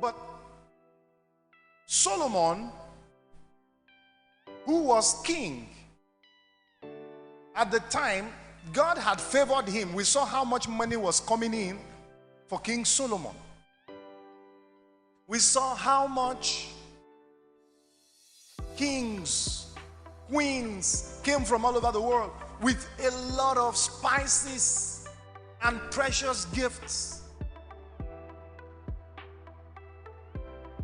But Solomon, who was king at the time, God had favored him. We saw how much money was coming in for King Solomon. We saw how much kings, queens came from all over the world with a lot of spices and precious gifts.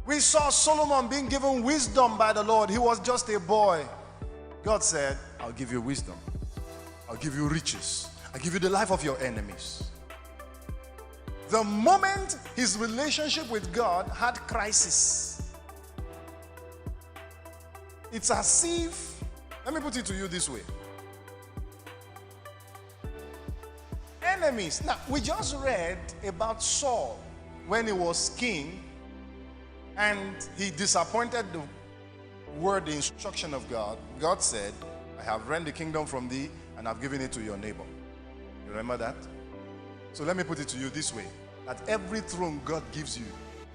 We saw Solomon being given wisdom by the Lord. He was just a boy. God said, I'll give you wisdom. I'll give you riches. I'll give you the life of your enemies. The moment his relationship with God had crisis, it's as if, let me put it to you this way. Enemies. Now, we just read about Saul when he was king and he disappointed the word, the instruction of God. God said, I have rent the kingdom from thee and I've given it to your neighbor. You remember that? So let me put it to you this way. That every throne God gives you,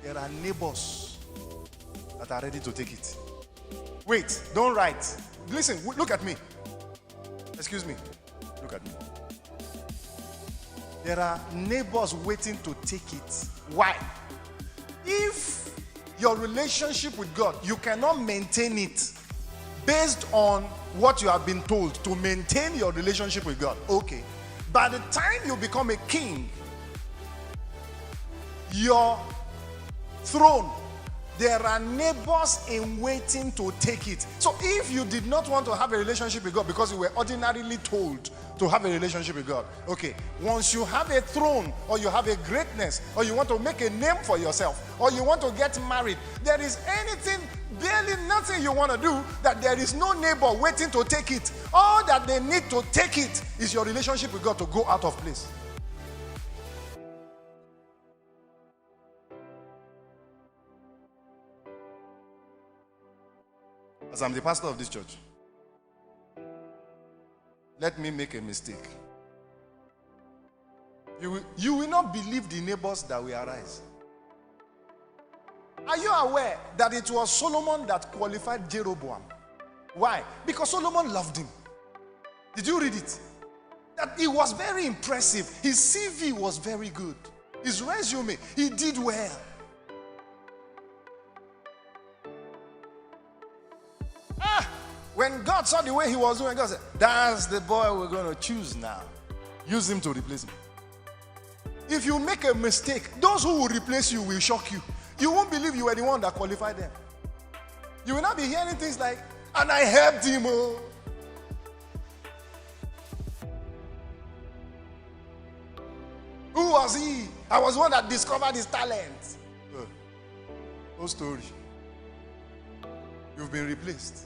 there are neighbors that are ready to take it. Wait, don't write. Listen, look at me. Excuse me. Look at me. There are neighbors waiting to take it. Why? If your relationship with God, you cannot maintain it based on what you have been told to maintain your relationship with God. Okay. By the time you become a king, your throne, there are neighbors in waiting to take it. So if you did not want to have a relationship with God because you were ordinarily told to have a relationship with God, okay, once you have a throne or you have a greatness or you want to make a name for yourself or you want to get married, there is anything, barely nothing you want to do that there is no neighbor waiting to take it. All that they need to take it is your relationship with God to go out of place. As I'm the pastor of this church, let me make a mistake. You will not believe the neighbors that will arise. Are you aware that it was Solomon that qualified Jeroboam? Why? Because Solomon loved him. Did you read it? That it was very impressive. His CV was very good. His resume, he did well. When God saw the way he was doing, God said, that's the boy we're going to choose now. Use him to replace me. If you make a mistake, those who will replace you will shock you. You won't believe you were the one that qualified them. You will not be hearing things like, and I helped him. Oh. Who was he? I was the one that discovered his talent. No story. You've been replaced.